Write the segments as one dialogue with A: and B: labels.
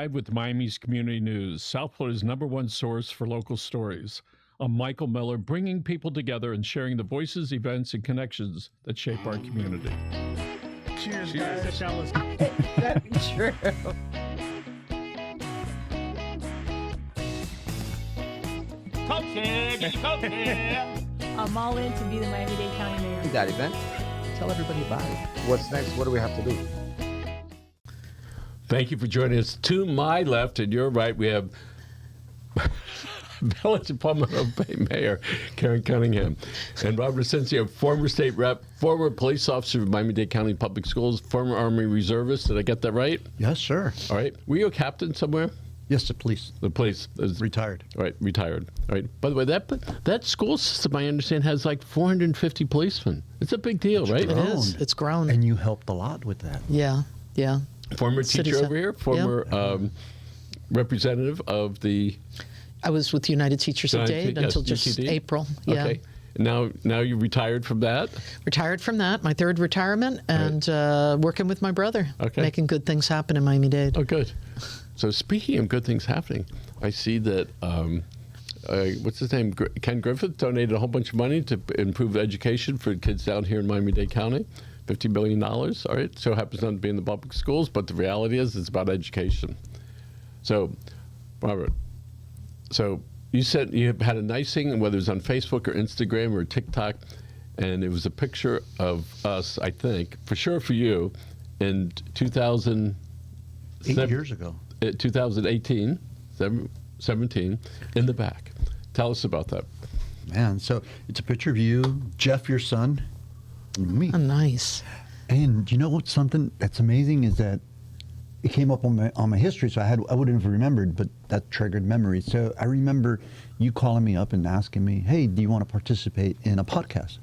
A: Live with Miami's Community News, South Florida's #1 source for local stories. I'm Michael Miller, bringing people together and sharing the voices, events, and connections that shape our community.
B: Cheers, guys.
C: That'd be true.
D: I'm all in to be the Miami-Dade County mayor.
C: That event, tell everybody about it. What's next? What do we have to do?
A: Thank you for joining us. To my left and your right, we have Village of Palmetto Bay Mayor Karyn Cunningham and Robert Asencio, former state rep, former police officer of Miami-Dade County Public Schools, former Army reservist. Did I get that right?
E: Yes, sir.
A: All right. Were you a captain somewhere?
E: Yes, the police.
A: The police is
E: Retired.
A: All right, retired. All right. By the way, that school system, I understand, has like 450 policemen. It's a big deal, right?
E: It
C: is. It's grown.
E: And you helped a lot with that.
C: Yeah.
A: Former teacher over here, former representative of the...
C: I was with United Teachers of Dade until just
A: UTD?
C: April. Yeah.
A: Okay. Now you retired from that?
C: Retired from that, my third retirement, and working with my brother,
A: Okay.
C: making good things happen in Miami-Dade.
A: Oh, good. So speaking of good things happening, I see that, what's his name? Ken Griffith donated a whole bunch of money to improve education for kids down here in Miami-Dade County. $50 million, all right? So it happens not to be in the public schools, but the reality is it's about education. So, Robert, so you said you had a nice thing, whether it was on Facebook or Instagram or TikTok, and it was a picture of us, I think, for sure for you, in 2000.
E: 8 years ago.
A: 2018, 17, in the back. Tell us about that.
E: Man, so it's a picture of you, Jeff, your son, and me.
C: Oh, nice.
E: And you know what's something that's amazing is that it came up on my history, so I wouldn't have remembered, but that triggered memories. So I remember you calling me up and asking me, hey, do you want to participate in a podcast?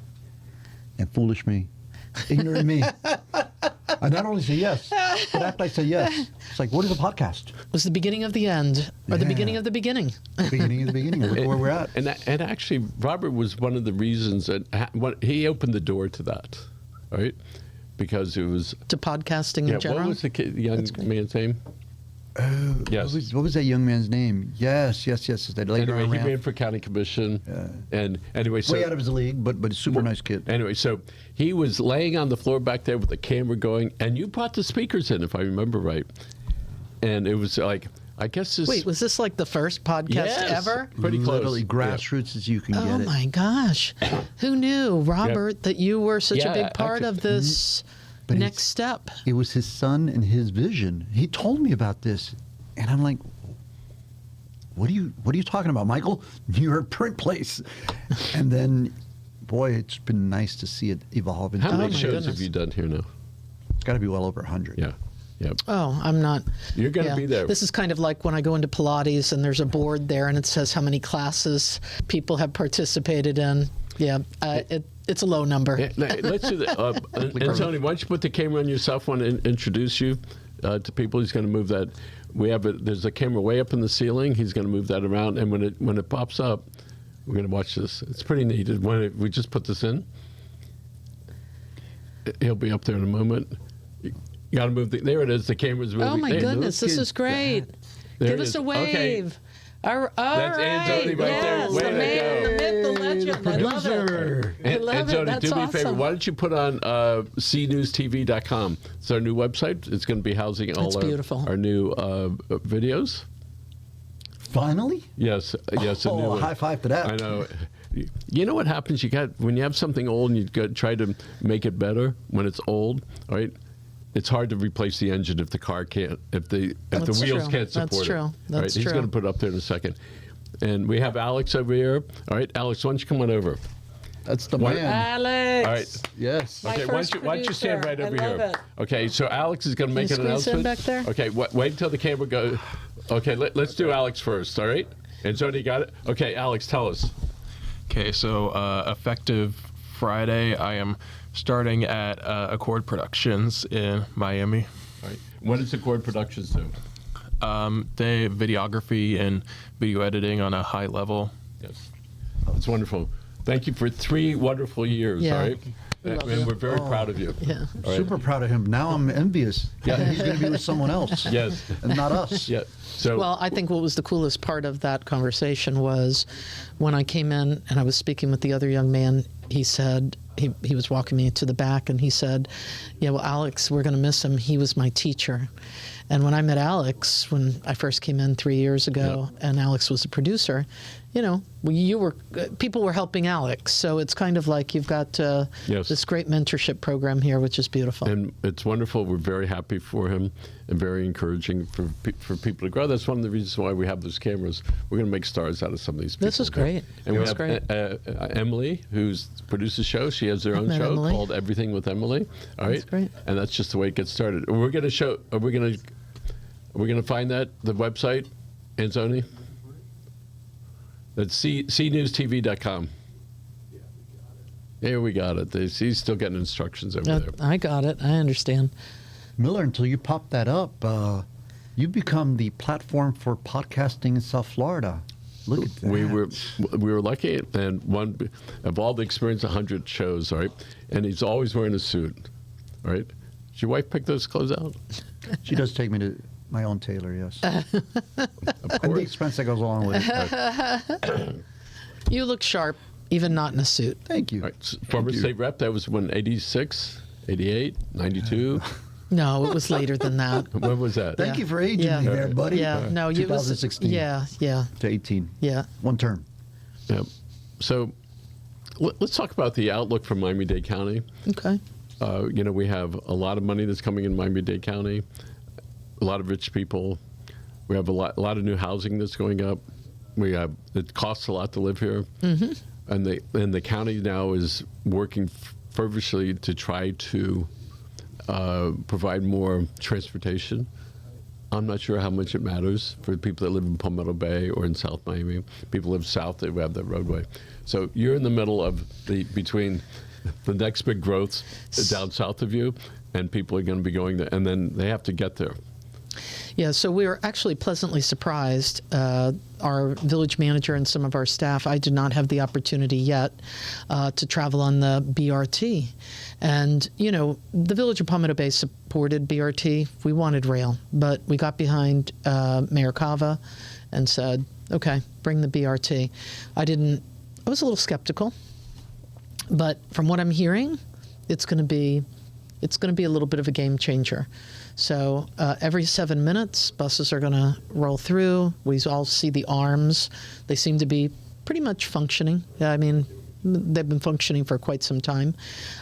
E: And foolish me, ignorant me, I not only say yes, but after I say yes, it's like, what is a podcast?
C: It was the beginning of the end, or the
E: Yeah.
C: beginning of the beginning.
E: Beginning of the beginning. Look where we're at.
A: And actually, Robert was one of the reasons that he opened the door to that, all right? Because it was...
C: To podcasting in general.
A: What was the young man's name?
E: Oh,
A: Yes.
E: what was that young man's name? Yes. That later
A: Anyway, he
E: on
A: ran for county commission. And anyway, so...
E: way out of his league, but a super nice kid.
A: Anyway, so he was laying on the floor back there with the camera going, and you brought the speakers in, if I remember right. And it was like, I guess this...
C: Wait, was this like the first podcast
A: Yes,
C: ever?
A: pretty close.
E: Literally grassroots as you can
C: Oh
E: get it.
C: my gosh. Who knew, Robert, that you were such a
A: Yeah,
C: big part of this
E: But
C: next step?
E: It was his son and his vision. He told me about this, and I'm like, what are you talking about, Michael? You're a print place. And then, boy, it's been nice to see it evolve. Into
A: How many
C: my
A: shows
C: goodness.
A: have you done here now?
E: It's got to be well over 100.
A: Yeah.
C: Oh, I'm not.
A: You're going to be there.
C: This is kind of like when I go into Pilates and there's a board there and it says how many classes people have participated in. Yeah, it's a low number.
A: Yeah, let's do that. And Tony, why don't you put the camera on yourself? Want to introduce you to people? He's going to move that. There's a camera way up in the ceiling. He's going to move that around, and when it pops up, we're going to watch this. It's pretty neat. When we just put this in, he'll be up there in a moment. You got to move. There it is. The camera's moving.
C: Oh my
A: There.
C: goodness, this is great.
A: There
C: Give
A: it
C: us
A: is.
C: a
A: Okay.
C: wave. All right.
A: That's Anthony right there.
C: Yes,
A: Way
C: the
A: to
C: man,
A: go.
C: the myth, the legend. I love it. I love
A: and
C: it.
A: Tony,
C: That's
A: do me a
C: awesome.
A: favor. Why don't you put on cnewstv.com? It's our new website. It's going to be housing all
C: That's beautiful.
A: our new videos.
E: Finally?
A: Yes, a new
E: Oh,
A: one.
E: high five to that.
A: I know. You know what happens? When you have something old and you try to make it better when it's old, all right? It's hard to replace the engine if the car can't, if the
C: That's
A: wheels
C: true.
A: can't support
C: That's
A: it.
C: true.
A: All
C: That's
A: right? He's
C: true.
A: going to put it up there in a second. And we have Alex over here. All right, Alex, why don't you come on over?
E: That's the
A: What-
E: man.
C: Alex.
A: All right.
E: Yes.
C: My
A: Okay,
C: first
A: why don't you stand right
C: producer.
A: over
C: I
A: here?
C: love it.
A: Okay, so Alex is going to make
C: Can
A: an
C: you squeeze in
A: announcement.
C: back there?
A: Okay, wait until the camera goes. Okay, let's do Alex first, all right? And Jody got it? Okay, Alex, tell us.
F: Okay, so effective Friday, I am starting at Accord Productions in Miami.
A: All right. What does Accord Productions do?
F: They videography and video editing on a high level.
A: Yes. It's wonderful. Thank you for 3 wonderful years,
C: Yeah.
A: all right?
C: love
A: And
C: you.
A: we're very proud of you.
C: Yeah.
A: All right?
E: Super proud of him. Now I'm envious.
A: Yeah.
E: He's going to be with someone else.
A: Yes.
E: And not us.
A: Yeah. So
C: Well, I think what was the coolest part of that conversation was when I came in and I was speaking with the other young man, he said, he was walking me to the back and he said, yeah, well, Alex, we're going to miss him. He was my teacher. And when I met Alex, when I first came in 3 years ago, and Alex was a producer, you know, people were helping Alex. So it's kind of like you've got
A: Yes.
C: this great mentorship program here, which is beautiful.
A: and it's wonderful. We're very happy for him and very encouraging for people to grow. That's one of the reasons why we have those cameras. We're going to make stars out of some of these people.
C: This is great.
A: And we
C: That's
A: have
C: great.
A: Emily, who's produced the show. She has her own
C: met
A: show
C: Emily.
A: called Everything with Emily. All right.
C: That's great.
A: And that's just the way it gets started. We're going to show. Are we going to find the website, Anzoni? That's cnewstv.com. Yeah, we got it. He's still getting instructions over there.
C: I got it. I understand.
E: Miller, until you pop that up, you become the platform for podcasting in South Florida. Look at that.
A: We were lucky, and one of all the experience, 100 shows, all right? And he's always wearing a suit, all right? Did your wife pick those clothes out?
E: She does take me to my own tailor, yes.
A: Of
E: And the
A: course.
E: expense that goes along with it. but
C: You look sharp, even not in a suit.
E: Thank you.
A: All right, former state rep, that was when 86, 88, 92.
C: No, it was later than that.
A: When was that?
E: Thank you for aging
C: Yeah.
E: me there, buddy.
C: Yeah, no, you was
E: 2016
C: Yeah,
E: to 18.
C: yeah.
E: One term.
A: Yeah. So let's talk about the outlook for Miami-Dade County.
C: Okay.
A: You know, we have a lot of money that's coming in Miami-Dade County, a lot of rich people. We have a lot of new housing that's going up. It costs a lot to live here. Mm-hmm. And the county now is working fervently to try to provide more transportation. I'm not sure how much it matters for people that live in Palmetto Bay or in South Miami. People live south, they have that roadway. So you're in the middle of between the next big growth down south of you, and people are going to be going there, and then they have to get there.
C: Yeah, so we were actually pleasantly surprised. Our village manager and some of our staff, I did not have the opportunity yet to travel on the BRT. And, you know, the village of Palmetto Bay supported BRT. We wanted rail, but we got behind Mayor Cava and said, okay, bring the BRT. I was a little skeptical, but from what I'm hearing, it's going to be a little bit of a game changer. So every 7 minutes, buses are going to roll through. We all see the arms. They seem to be pretty much functioning. I mean, they've been functioning for quite some time.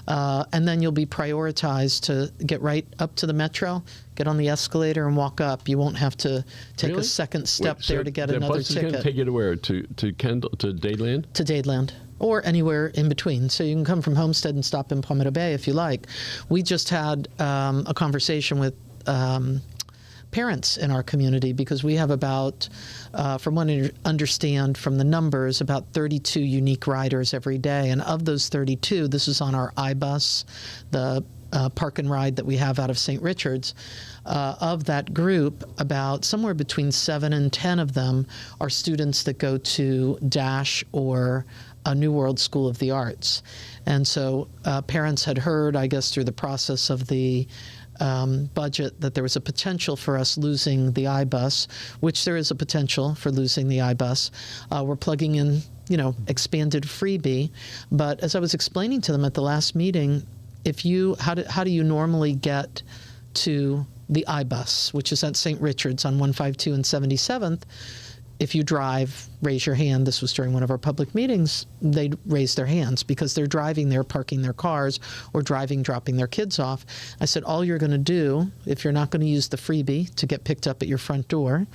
C: And then you'll be prioritized to get right up to the metro, get on the escalator, and walk up. You won't have to take
A: Really?
C: a second step
A: Wait,
C: there
A: so
C: to get
A: the
C: another
A: bus is going to
C: ticket.
A: take you to where? To Dadeland?
C: To Dadeland or anywhere in between. So you can come from Homestead and stop in Palmetto Bay if you like. We just had a conversation with parents in our community because we have about, from what I understand from the numbers, about 32 unique riders every day. And of those 32, this is on our iBus, the park and ride that we have out of St. Richard's. Of that group, about somewhere between 7 and 10 of them are students that go to DASH or a New World School of the Arts. And so parents had heard, I guess, through the process of the budget that there was a potential for us losing the iBus, which there is a potential for losing the iBus. We're plugging in, expanded freebie. But as I was explaining to them at the last meeting, how do you normally get to the iBus, which is at St. Richard's on 152 and 77th? If you drive, raise your hand. This was during one of our public meetings. They'd raise their hands because they're driving there, parking their cars, or dropping their kids off. I said, all you're going to do, if you're not going to use the freebie to get picked up at your front door,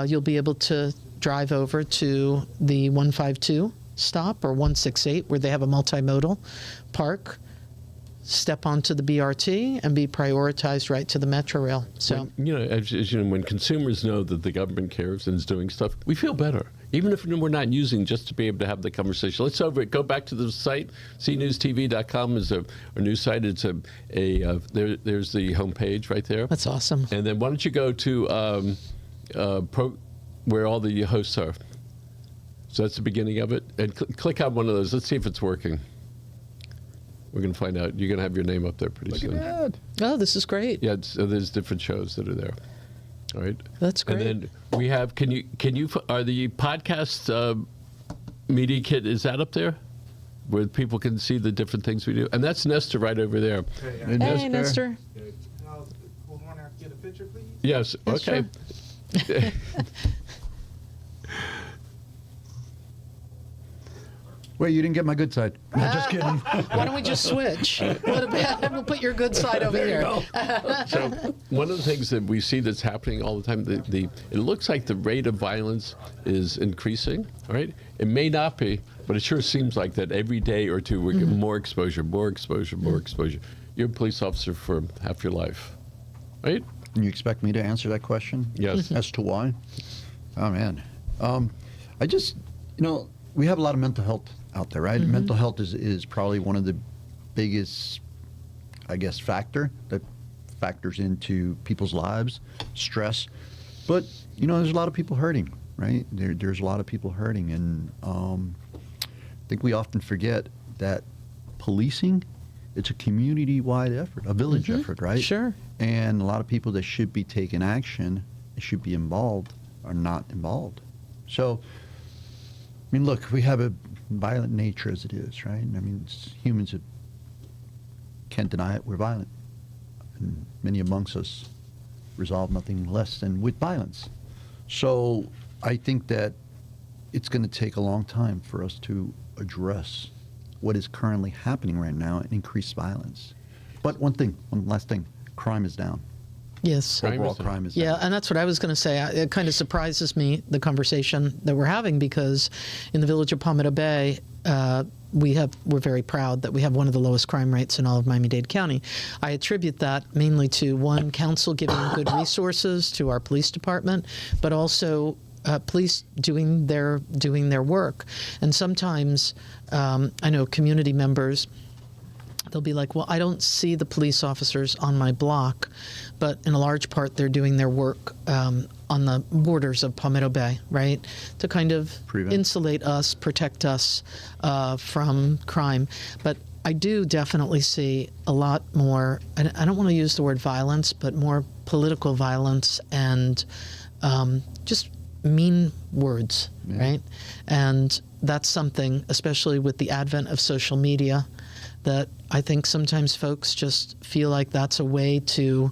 C: you'll be able to drive over to the 152 stop or 168 where they have a multimodal park, step onto the BRT, and be prioritized right to the Metro Rail. So,
A: As you know, when consumers know that the government cares and is doing stuff, we feel better. Even if we're not using, just to be able to have the conversation. Let's go back to the site. cnewstv.com is our news site. It's there's the homepage right there.
C: that's awesome.
A: And then why don't you go to where all the hosts are? So that's the beginning of it. And click on one of those. Let's see if it's working. We're going to find out. You're going to have your name up there pretty soon.
C: Oh, this is great.
A: Yeah, so there's different shows that are there. All right.
C: That's great.
A: And then we have. Can you? Are the podcast media kit? Is that up there, where people can see the different things we do? And that's Nestor right over there.
C: Hey, Nestor.
B: Hold on, I have to get a picture, please.
A: Yes.
C: Yes,
A: Okay.
E: Wait, you didn't get my good side. No, just kidding.
C: Why don't we just switch? What about, we'll put your good side over here.
A: So one of the things that we see that's happening all the time, it looks like the rate of violence is increasing. All right. It may not be, but it sure seems like that every day or two we're getting more exposure, more exposure, more exposure. You're a police officer for half your life, right?
E: And you expect me to answer that question?
A: Yes.
E: As to why? Oh, man. I just, we have a lot of mental health out there, right? Mental health is probably one of the biggest, I guess, factor that factors into people's lives, stress. But, there's a lot of people hurting, right? There's a lot of people hurting. And I think we often forget that policing, it's a community-wide effort, a village effort, right?
C: Sure.
E: And a lot of people that should be taking action, that should be involved, are not involved. So, look, we have a violent nature as it is, right? Humans can't deny it. We're violent. And many amongst us resolve nothing less than with violence. So I think that it's going to take a long time for us to address what is currently happening right now and increase violence. But one last thing, crime is down.
C: Yes.
E: Overall crime is down.
C: Yeah, and that's what I was going to say. It kind of surprises me, the conversation that we're having, because in the village of Palmetto Bay, we're very proud that we have one of the lowest crime rates in all of Miami-Dade County. I attribute that mainly to, one, council giving good resources to our police department, but also police doing their work. And sometimes I know community members, they'll be like, well, I don't see the police officers on my block, but in a large part they're doing their work on the borders of Palmetto Bay, right, to kind of insulate us, protect us from crime. But I do definitely see a lot more, and I don't want to use the word violence, but more political violence and just mean words, right? And that's something, especially with the advent of social media, that I think sometimes folks just feel like that's a way to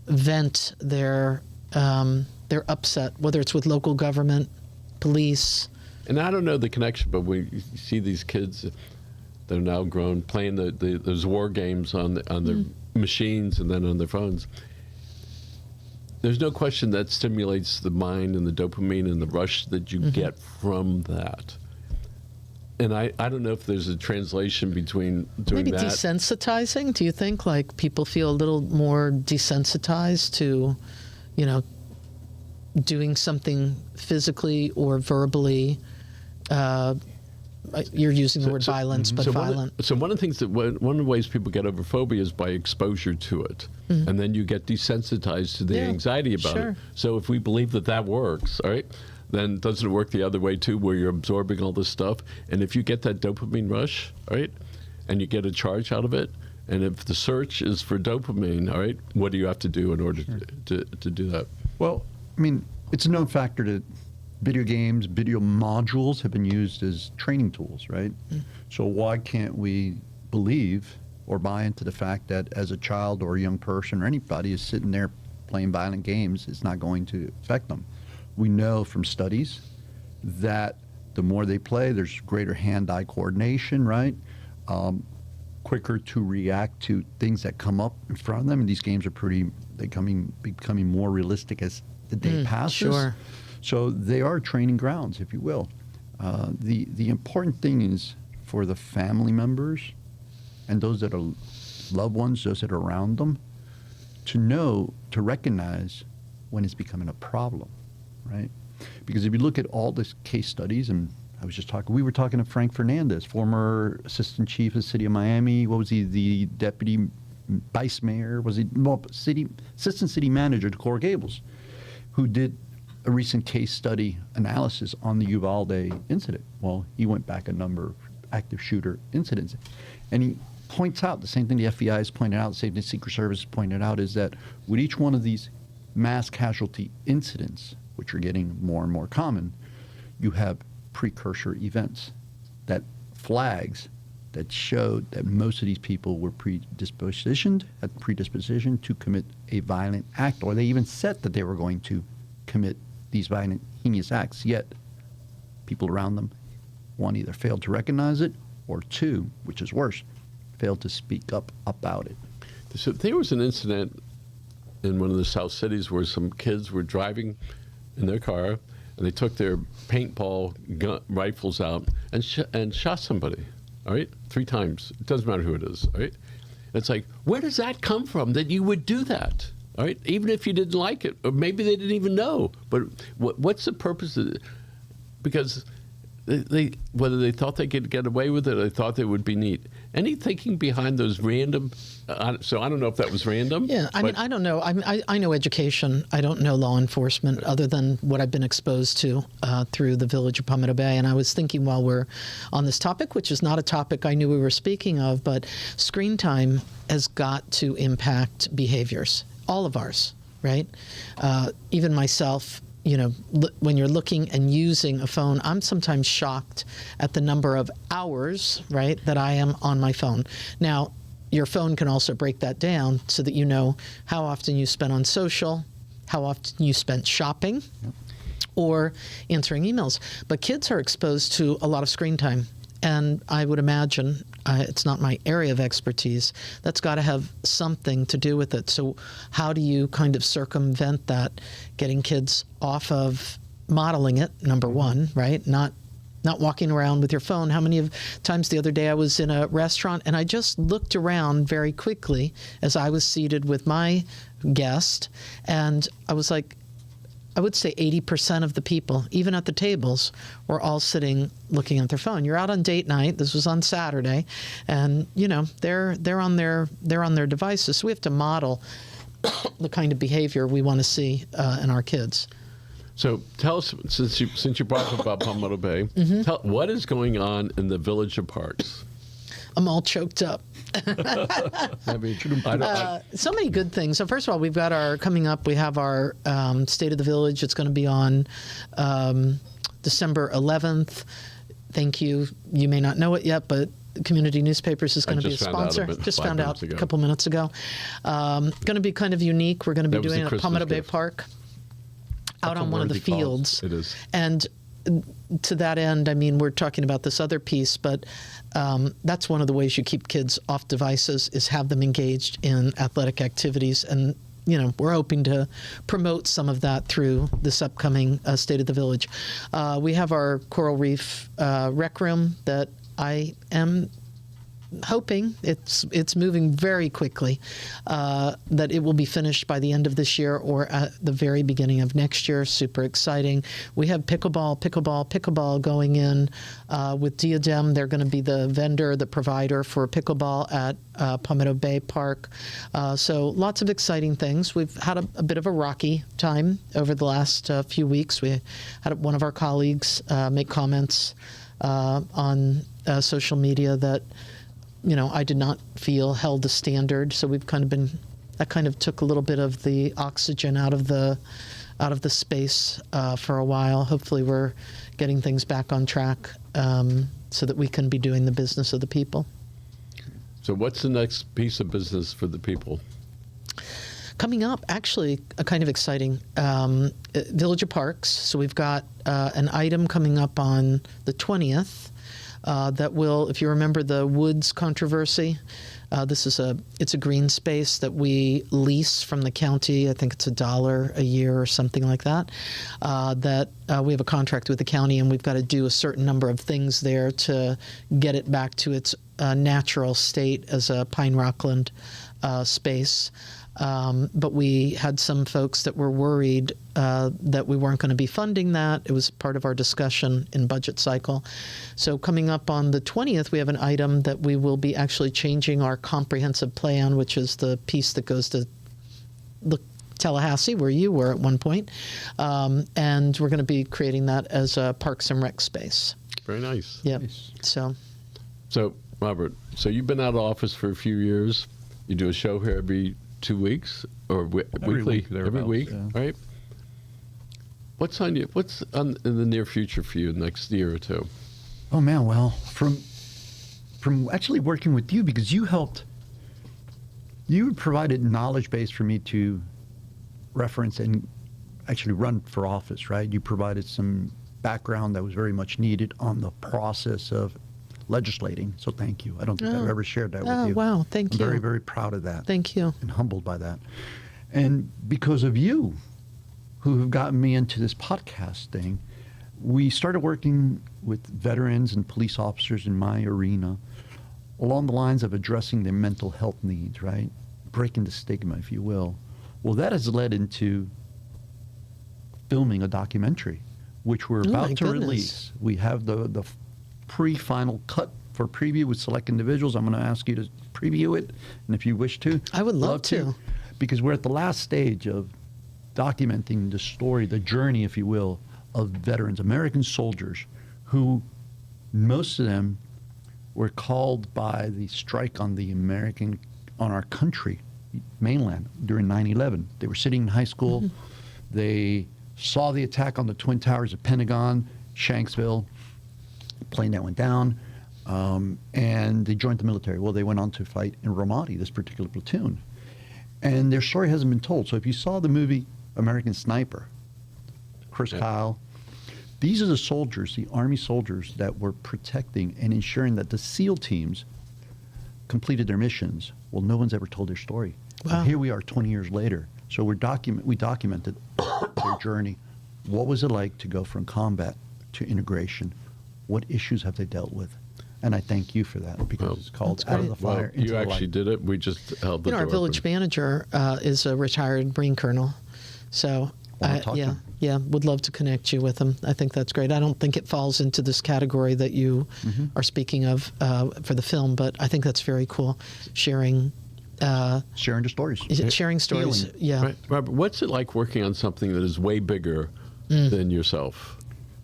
C: vent their upset, whether it's with local government, police.
A: And I don't know the connection, but we see these kids that are now grown playing those war games on their machines and then on their phones. There's no question that stimulates the mind and the dopamine and the rush that you get from that. And I don't know if there's a translation between doing
C: maybe
A: that.
C: Desensitizing? Do you think like people feel a little more desensitized to, doing something physically or verbally? You're using the word violence, but violent.
A: So one of the things one of the ways people get over phobia is by exposure to it. And then you get desensitized to the anxiety about it. So if we believe that works, all right, then doesn't it work the other way too, where you're absorbing all this stuff? And if you get that dopamine rush, all right, and you get a charge out of it, and if the search is for dopamine, all right, what do you have to do in order to do that?
E: Well, it's a known factor that video games, video modules have been used as training tools, right? So why can't we believe or buy into the fact that as a child or a young person or anybody is sitting there playing violent games, it's not going to affect them? We know from studies that the more they play, there's greater hand-eye coordination, right? Quicker to react to things that come up in front of them. And these games are becoming more realistic as the day passes. Sure. So they are training grounds, if you will. The important thing is for the family members and those that are loved ones, those that are around them, to recognize when it's becoming a problem. Right? Because if you look at all the case studies, and we were talking to Frank Fernandez, former assistant chief of the city of Miami. What was he, the deputy vice mayor? Was he assistant city manager to Coral Gables, who did a recent case study analysis on the Uvalde incident. Well, he went back a number of active shooter incidents. And points out the same thing the FBI has pointed out, the same thing the Secret Service has pointed out, is that with each one of these mass casualty incidents, which are getting more and more common, you have precursor events, that flags that showed that most of these people were predispositioned to commit a violent act, or they even said that they were going to commit these violent, heinous acts, yet people around them, one, either failed to recognize it, or two, which is worse, failed to speak up about it.
A: So there was an incident in one of the South cities where some kids were driving in their car and they took their paintball rifles out and shot somebody. All right, 3 times. It doesn't matter who it is. All right, it's like, where does that come from that you would do that? All right, even if you didn't like it, or maybe they didn't even know. But what's the purpose of it? Because they whether they thought they could get away with it, or they thought they would be neat. Any thinking behind those random? So I don't know if that was random.
C: Yeah, I mean, I don't know. I know education. I don't know law enforcement other than what I've been exposed to through the village of Palmetto Bay. And I was thinking while we're on this topic, which is not a topic I knew we were speaking of, but screen time has got to impact behaviors, all of ours, right? Even myself. You know, when you're looking and using a phone, I'm sometimes shocked at the number of hours, right, that I am on my phone. Now, your phone can also break that down so that you know how often you spend on social, how often you spent shopping, or answering emails. But kids are exposed to a lot of screen time. And I would imagine, it's not my area of expertise, that's got to have something to do with it. So how do you kind of circumvent that, getting kids off of modeling it, number one, right? Not walking around with your phone. How many times the other day I was in a restaurant and I just looked around very quickly as I was seated with my guest, and I was like, I would say 80% of the people, even at the tables, were all sitting looking at their phone. You're out on date night. This was on Saturday, and you know they're on their devices. So we have to model the kind of behavior we want to see in our kids.
A: So tell us, since you brought up about Palmetto Bay, tell what is going on in the Village of Parks.
C: I'm all choked up. So many good things. So first of all, we've got coming up, we have our State of the Village. It's going to be on December 11th. Thank you. You may not know it yet, but Community Newspapers is going to be a sponsor. Just found out a couple minutes ago. Going to be kind of unique. We're going to be doing it at Palmetto Bay Park, out on one of the fields.
A: It is.
C: And to that end, I mean, we're talking about this other piece, but that's one of the ways you keep kids off devices is have them engaged in athletic activities. And, you know, we're hoping to promote some of that through this upcoming State of the Village. We have our Coral Reef Rec Room that I am hoping, it's moving very quickly, that it will be finished by the end of this year or at the very beginning of next year. Super exciting. We have pickleball going in with Diadem. They're going to be the vendor, the provider for pickleball at Palmetto Bay Park. So lots of exciting things. We've had a bit of a rocky time over the last few weeks. We had one of our colleagues make comments on social media that, you know, I did not feel held the standard. So we've kind of that kind of took a little bit of the oxygen out of the space for a while. Hopefully we're getting things back on track so that we can be doing the business of the people.
A: So what's the next piece of business for the people?
C: Coming up, actually, a kind of exciting Village of Parks. So we've got an item coming up on the 20th. That will, if you remember the Woods controversy, it's a green space that we lease from the county. I think it's $1 a year or something like that. We have a contract with the county, and we've got to do a certain number of things there to get it back to its natural state as a pine rockland space. But we had some folks that were worried that we weren't going to be funding that. It was part of our discussion in budget cycle. So coming up on the 20th, we have an item that we will be actually changing our comprehensive plan, which is the piece that goes to Tallahassee, where you were at one point. And we're going to be creating that as a Parks and Rec space.
A: Very nice.
C: Yep.
E: Nice.
A: So Robert, so you've been out of office for a few years. You do a show here every 2 weeks or weekly?
E: week,
A: every
E: thereabouts,
A: week,
E: yeah.
A: right? What's on in the near future for you next year or two?
E: Oh man, well, from actually working with you, because you provided knowledge base for me to reference and actually run for office, right? You provided some background that was very much needed on the process of legislating. So thank you. I don't think I've ever shared that with you.
C: Wow, thank
E: I'm
C: you.
E: very, very proud of that.
C: Thank you.
E: And humbled by that. And because of you, who have gotten me into this podcast thing, we started working with veterans and police officers in my arena along the lines of addressing their mental health needs, right? Breaking the stigma, if you will. Well, that has led into filming a documentary, which we're
C: Oh, my
E: about to
C: goodness.
E: release. We have the pre-final cut for preview with select individuals. I'm going to ask you to preview it, and if you wish to.
C: I would love to.
E: Because we're at the last stage of documenting the story, the journey, if you will, of veterans, American soldiers, who most of them were called by the strike on our country, mainland, during 9/11. They were sitting in high school.
C: Mm-hmm.
E: They saw the attack on the Twin Towers of Pentagon, Shanksville, plane that went down, and they joined the military. Well, they went on to fight in Ramadi, this particular platoon. And their story hasn't been told. So if you saw the movie American Sniper, Chris Kyle, these are the soldiers, the Army soldiers that were protecting and ensuring that the SEAL teams completed their missions. Well, no one's ever told their story.
C: Wow.
E: And here we are 20 years later. So we documented their journey. What was it like to go from combat to integration? What issues have they dealt with? And I thank you for that, because it's called
C: That's
E: Out of
C: great.
E: the Fire into
A: You
E: the
A: actually
E: Light.
A: did it. We just held the door
C: Our village
A: open.
C: manager is a retired Marine colonel. So,
E: Wanna talk to him?
C: would love to connect you with him. I think that's great. I don't think it falls into this category that you
E: Mm-hmm.
C: are speaking of for the film, but I think that's very cool. Sharing
E: Sharing the stories.
C: sharing stories.
E: Healing.
C: Yeah.
A: Right. Robert, what's it like working on something that is way bigger than yourself?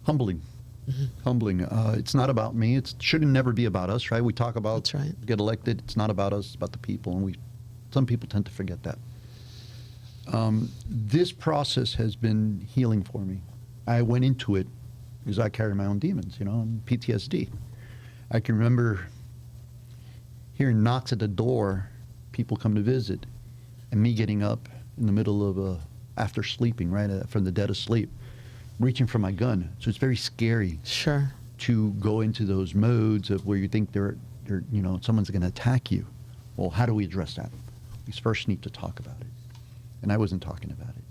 E: Humbling.
C: Mm-hmm.
E: Humbling. It's not about me. It should never be about us, right? We talk about
C: That's right.
E: get elected. It's not about us. It's about the people, and some people tend to forget that. This process has been healing for me. I went into it because I carry my own demons, and PTSD. I can remember hearing knocks at the door, people come to visit, and me getting up in the middle of after sleeping, right, from the dead of sleep, reaching for my gun. So it's very scary
C: Sure.
E: to go into those modes of where you think someone's going to attack you. Well, how do we address that? We first need to talk about it. And I wasn't talking about it.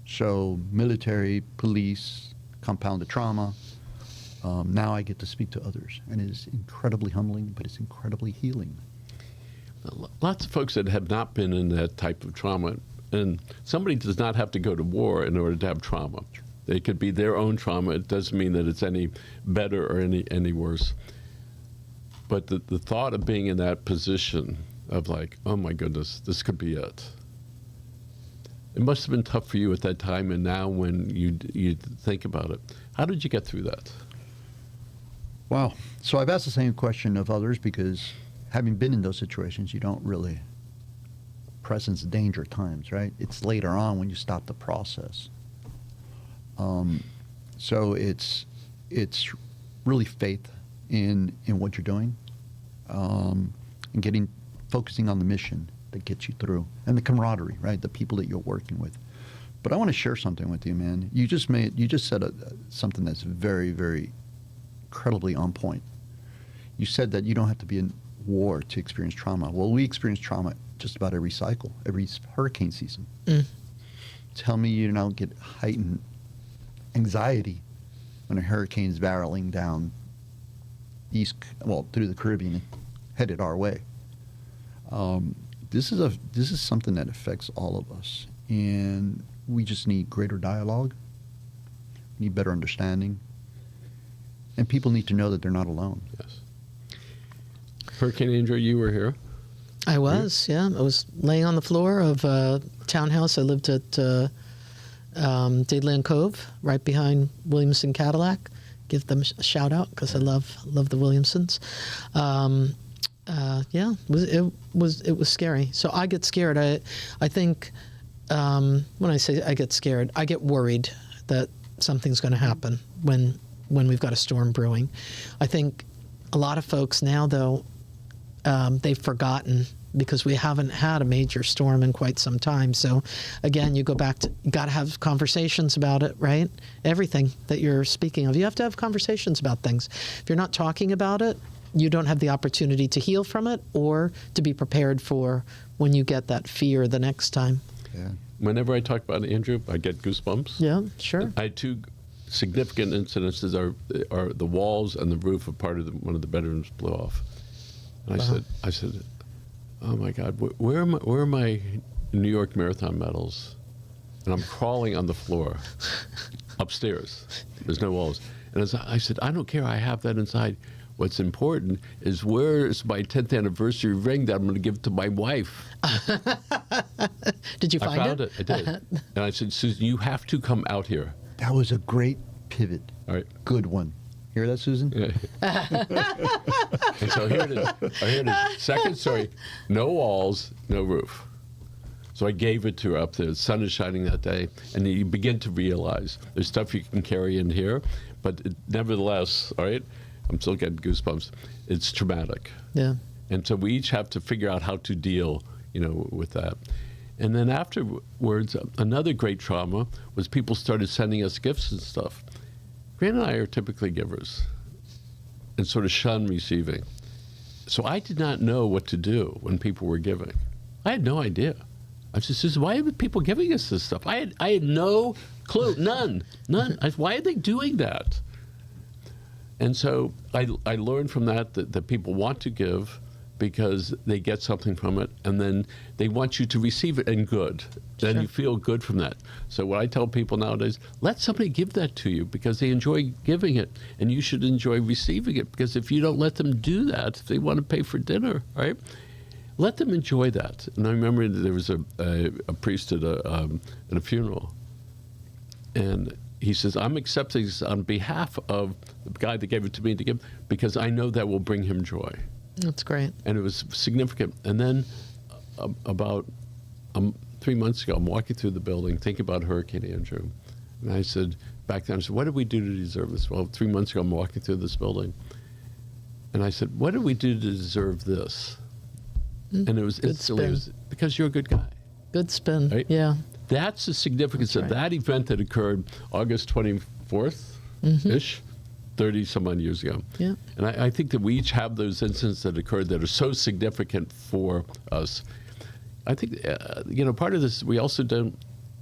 E: So military, police, compounded trauma. Now I get to speak to others. And it is incredibly humbling, but it's incredibly healing.
A: Lots of folks that have not been in that type of trauma, and somebody does not have to go to war in order to have trauma. They could be their own trauma. It doesn't mean that it's any better or any worse. But the thought of being in that position of like, oh my goodness, this could be it. It must have been tough for you at that time, and now when you think about it. How did you get through that?
E: Wow. So I've asked the same question of others, because having been in those situations, you don't really presence danger times, right? It's later on when you stop the process. So it's really faith in what you're doing, and focusing on the mission that gets you through, and the camaraderie, right? The people that you're working with. But I want to share something with you, man. You just said something that's very, very incredibly on point. You said that you don't have to be in war to experience trauma. Well, we experience trauma just about every cycle, every hurricane season. Tell me you don't get heightened anxiety when a hurricane's barreling down through the Caribbean, headed our way. This is something that affects all of us, and we just need greater dialogue. We need better understanding, and people need to know that they're not alone.
A: Yes. Hurricane Andrew, you were here.
C: I was, yeah. I was laying on the floor of a townhouse. I lived at Dadeland Cove, right behind Williamson Cadillac. Give them a shout out because I love the Williamsons. it was scary. So I get scared. I think when I say I get scared, I get worried that something's going to happen when we've got a storm brewing. I think a lot of folks now, though, they've forgotten because we haven't had a major storm in quite some time. So again, you go back to, you got to have conversations about it, right? Everything that you're speaking of, you have to have conversations about things. If you're not talking about it, you don't have the opportunity to heal from it or to be prepared for when you get that fear the next time.
E: Yeah.
A: Whenever I talk about Andrew, I get goosebumps.
C: Yeah, sure.
A: I had two significant incidences are the walls and the roof of one of the bedrooms blew off. And I said, oh my God, where are my New York Marathon medals? And I'm crawling on the floor upstairs. There's no walls. And I said, I don't care. I have that inside. What's important is where's my 10th anniversary ring that I'm going to give to my wife?
C: Did you find it?
A: I found it. I did. And I said, Susan, you have to come out here.
E: That was a great pivot.
A: All right.
E: Good one. Hear that, Susan?
A: Yeah. And so here it is. Second story, no walls, no roof. So I gave it to her up there. The sun is shining that day. And you begin to realize there's stuff you can carry in here. But nevertheless, all right, I'm still getting goosebumps. It's traumatic.
C: Yeah.
A: And so we each have to figure out how to deal, with that. And then afterwards, another great trauma was people started sending us gifts and stuff. Gran and I are typically givers and sort of shun receiving. So I did not know what to do when people were giving. I had no idea. I said, Susan, why are people giving us this stuff? I had no clue, none. Why are they doing that? And so I learned from that people want to give because they get something from it, and then they want you to receive it and good. Then you feel good from that. So what I tell people nowadays, let somebody give that to you because they enjoy giving it, and you should enjoy receiving it, because if you don't let them do that, if they want to pay for dinner, right, let them enjoy that. And I remember there was a priest at a funeral, and he says, I'm accepting this on behalf of the guy that gave it to me to give, because I know that will bring him joy.
C: That's great.
A: And it was significant. And then about 3 months ago, I'm walking through the building, thinking about Hurricane Andrew. And I said, back then, I said, what did we do to deserve this? Well, 3 months ago, I'm walking through this building. And I said, what did we do to deserve this? And it was instantly, because you're a good guy.
C: Good spin.
A: Right?
C: Yeah.
A: That's the significance of that event that occurred August 24th-ish, 30 some odd years ago.
C: Yeah.
A: And I think that we each have those incidents that occurred that are so significant for us. I think, part of this, we also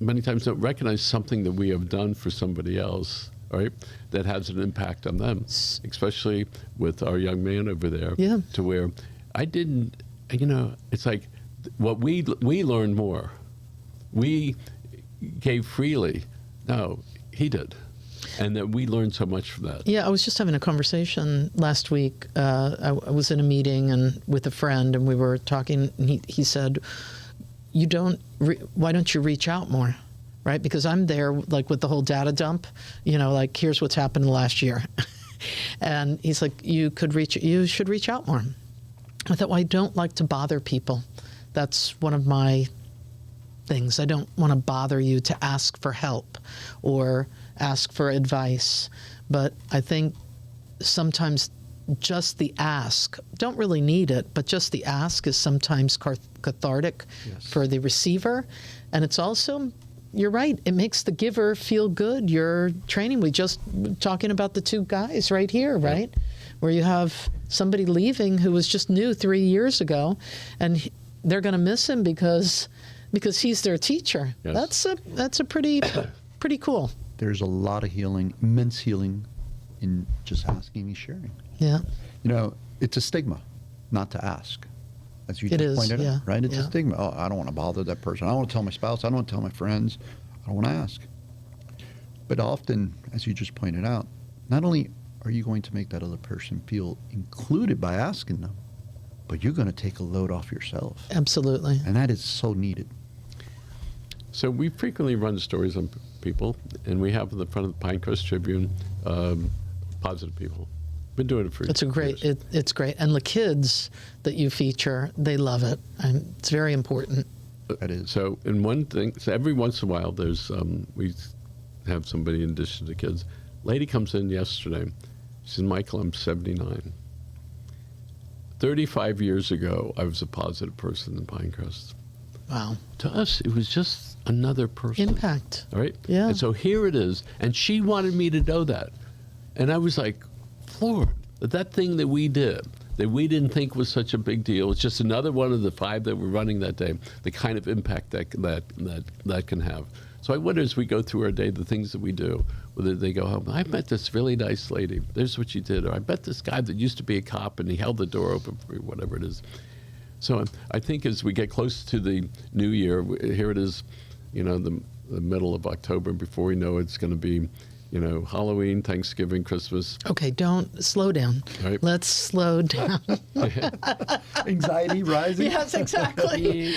A: many times don't recognize something that we have done for somebody else, right, that has an impact on them, especially with our young man over there.
C: Yeah.
A: To where I didn't, it's like what we learned more. We gave freely. No, he did. And that we learned so much from that.
C: Yeah, I was just having a conversation last week. I was in a meeting and with a friend, and we were talking, and he said, why don't you reach out more, right? Because I'm there, like, with the whole data dump, like, here's what's happened last year. And he's like, you should reach out more. I thought, well, I don't like to bother people. That's one of my things. I don't want to bother you to ask for help or ask for advice. But I think sometimes just the ask, don't really need it, but just the ask is sometimes cathartic for the receiver. And it's also, you're right, it makes the giver feel good. You're training, we just talking about the two guys right here, right? Where you have somebody leaving who was just new 3 years ago, and they're going to miss him because he's their teacher.
A: Yes.
C: That's a pretty cool.
E: There's a lot of healing, immense healing, in just asking and sharing.
C: Yeah.
E: It's a stigma not to ask, as you
C: It
E: just
C: is,
E: pointed
C: yeah,
E: out, right? It's
C: yeah.
E: a stigma. Oh, I don't want to bother that person. I don't want to tell my spouse. I don't want to tell my friends. I don't want to ask. But often, as you just pointed out, not only are you going to make that other person feel included by asking them, but you're going to take a load off yourself.
C: Absolutely.
E: And that is so needed.
A: So we frequently run stories on people, and we have in the front of the Pinecrest Tribune positive people. Been doing it for
C: It's a great.
A: years.
C: It's great, and the kids that you feature, they love it. And it's very important.
E: That is.
A: So, and one thing, so every once in a while, there's we have somebody in addition to kids. Lady comes in yesterday. She said, "Michael, I'm 79. 35 years ago, I was a positive person in Pinecrest.
C: Wow,
A: To us, it was just another person.
C: impact.
A: All right?
C: Yeah.
A: And so here it is. And she wanted me to know that. And I was like, floored that that thing that we did, that we didn't think was such a big deal, it's just another one of the 5 that were running that day, the kind of impact that can have. So I wonder as we go through our day, the things that we do, whether they go home, I met this really nice lady, there's what she did, or I met this guy that used to be a cop and he held the door open for me, whatever it is. So I think as we get close to the new year, here it is, the middle of October, before we know it's going to be, Halloween, Thanksgiving, Christmas.
C: Okay, don't slow down.
A: Right.
C: Let's slow down.
E: Anxiety rising.
C: Yes, exactly.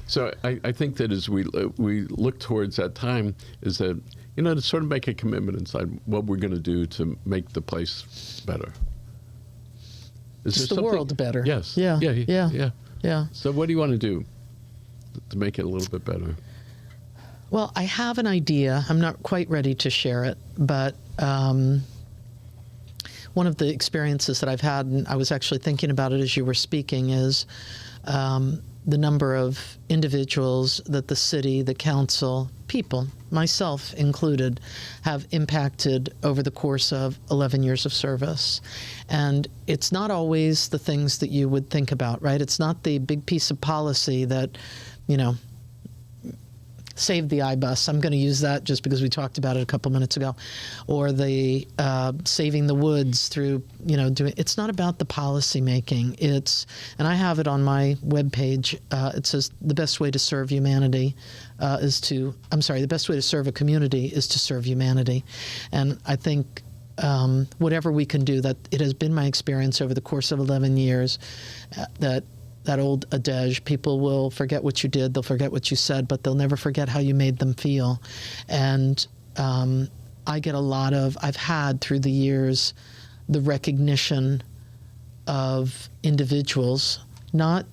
A: So I think that as we look towards that time, is that, to sort of make a commitment inside what we're going to do to make the place better. Is
C: Just
A: there
C: the
A: something-
C: world better.
A: Yes.
C: Yeah.
A: Yeah.
C: Yeah.
A: So what do you want to do to make it a little bit better?
C: Well, I have an idea. I'm not quite ready to share it, but one of the experiences that I've had, and I was actually thinking about it as you were speaking, is the number of individuals that the city, the council, people, myself included, have impacted over the course of 11 years of service. And it's not always the things that you would think about, right? It's not the big piece of policy that, saved the iBus. I'm going to use that just because we talked about it a couple minutes ago. Or the saving the woods through, doing. It's not about the policy making. And I have it on my webpage. It says the best way to serve humanity the best way to serve a community is to serve humanity. And I think whatever we can do, that it has been my experience over the course of 11 years that old adage, people will forget what you did, they'll forget what you said, but they'll never forget how you made them feel. And I get I've had through the years the recognition of individuals, not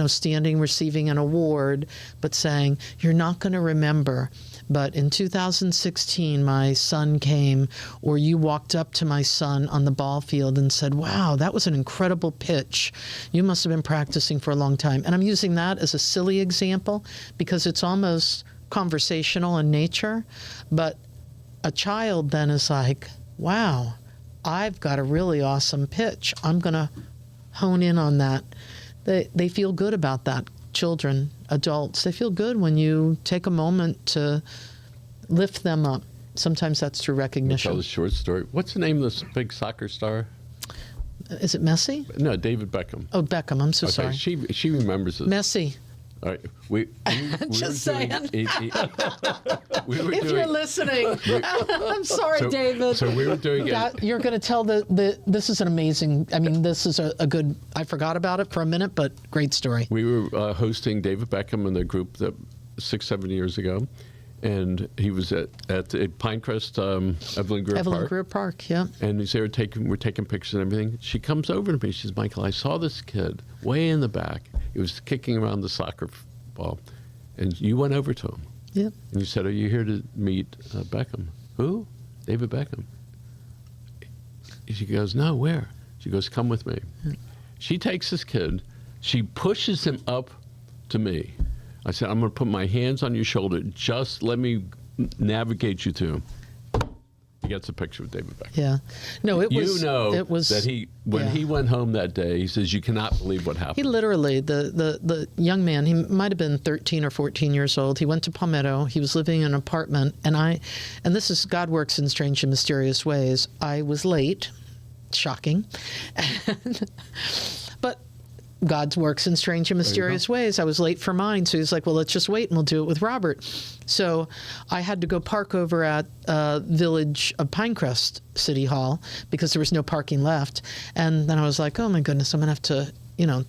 C: standing receiving an award, but saying, you're not going to remember, but in 2016 my son came, or you walked up to my son on the ball field and said, wow, that was an incredible pitch. You must have been practicing for a long time. And I'm using that as a silly example because it's almost conversational in nature, but a child then is like, wow, I've got a really awesome pitch. I'm going to hone in on that. They feel good about that. Children, adults, they feel good when you take a moment to lift them up. Sometimes that's through
A: Tell
C: recognition.
A: a short story. What's the name of this big soccer star?
C: Is it Messi?
A: No, David Beckham.
C: Oh, Beckham. I'm so sorry.
A: She remembers this.
C: Messi.
A: All right. We
C: Just
A: were doing
C: saying.
A: we were
C: If
A: doing,
C: you're listening, I'm sorry, David.
A: So we were doing it.
C: You're going to tell this is an amazing, this is a good, I forgot about it for a minute, but great story.
A: We were hosting David Beckham and the group 6-7 years ago, and he was at Pinecrest, Evelyn Greer Park.
C: Park, yeah.
A: And he's there we're taking pictures and everything. She comes over to me. She says, Michael, I saw this kid way in the back. He was kicking around the soccer ball, and you went over to him.
C: Yeah.
A: And you said, are you here to meet Beckham? Who? David Beckham. She goes, no, where? She goes, come with me. She takes this kid. She pushes him up to me. I said, I'm going to put my hands on your shoulder. Just let me navigate you to him. He gets a picture with David Beckham.
C: Yeah. No, it was.
A: It was that when he went home that day, he says, you cannot believe what happened.
C: He literally, the young man, he might have been 13 or 14 years old. He went to Palmetto. He was living in an apartment. And this is, God works in strange and mysterious ways. I was late. Shocking. But God works in strange and mysterious ways. I was late for mine, so he's like, well, let's just wait and we'll do it with Robert. So I had to go park over at Village of Pinecrest City Hall because there was no parking left. And then I was like, oh my goodness, I'm going to have to,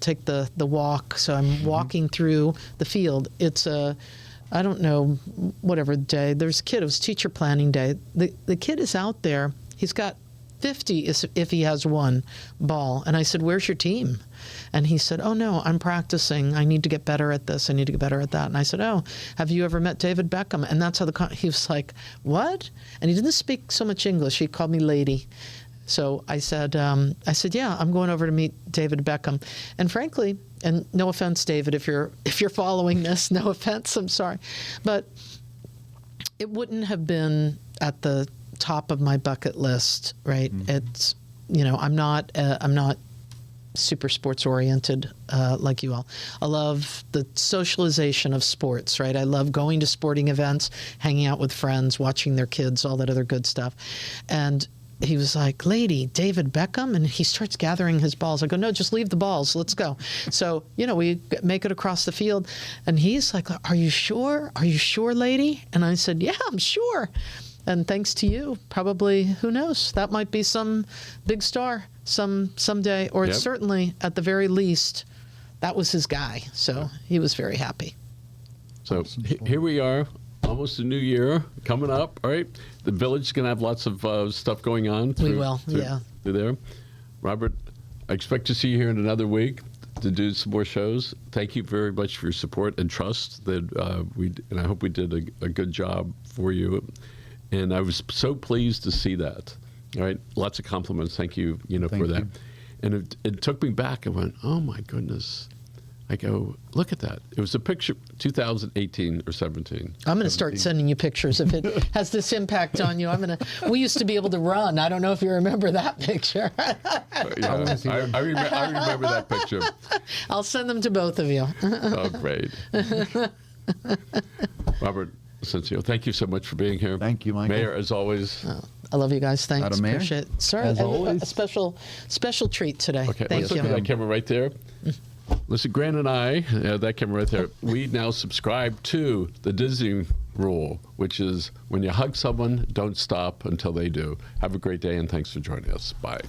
C: take the walk. So I'm walking through the field. It's a I don't know, whatever day. There's a kid, it was teacher planning day. The kid is out there. He's got 50 if he has one ball. And I said, where's your team? And he said, oh, no, I'm practicing. I need to get better at this. I need to get better at that. And I said, oh, have you ever met David Beckham? And that's how he was like, what? And he didn't speak so much English. He called me lady. So I said, yeah, I'm going over to meet David Beckham. And frankly, and no offense, David, if you're following this, no offense, I'm sorry. But it wouldn't have been at the top of my bucket list, right? Mm-hmm. It's, I'm not super sports oriented like you all. I love the socialization of sports, right? I love going to sporting events, hanging out with friends, watching their kids, all that other good stuff. And he was like, lady, David Beckham? And he starts gathering his balls. I go, no, just leave the balls. Let's go. So, we make it across the field. And he's like, are you sure? Are you sure, lady? And I said, yeah, I'm sure. And thanks to you, probably, who knows, that might be some big star someday, or
A: Yep.
C: certainly, at the very least, that was his guy. So he was very happy.
A: So here we are, almost a new year coming up, all right? The village is going to have lots of stuff going on.
C: We will, yeah.
A: Through there. Robert, I expect to see you here in another week to do some more shows. Thank you very much for your support and trust that and I hope we did a good job for you. And I was so pleased to see that. All right, lots of compliments. Thank you, for that. And it took me back. I went, oh my goodness. I go, look at that. It was a picture, 2018 or 17.
C: I'm going to start sending you pictures if it has this impact on you. We used to be able to run. I don't know if you remember that picture.
A: Yeah, I remember that picture.
C: I'll send them to both of you.
A: Oh, great. Robert Asencio, thank you so much for being here.
E: Thank you, Michael.
A: Mayor, as always.
C: I love you guys. Thanks.
E: Madam Mayor,
C: appreciate it. Sir,
E: as always.
C: a special treat today.
A: Okay,
C: Thank
A: let's
C: you.
A: look at that camera right there. Listen, Grant and I, that camera right there, we now subscribe to the Disney rule, which is when you hug someone, don't stop until they do. Have a great day, and thanks for joining us. Bye.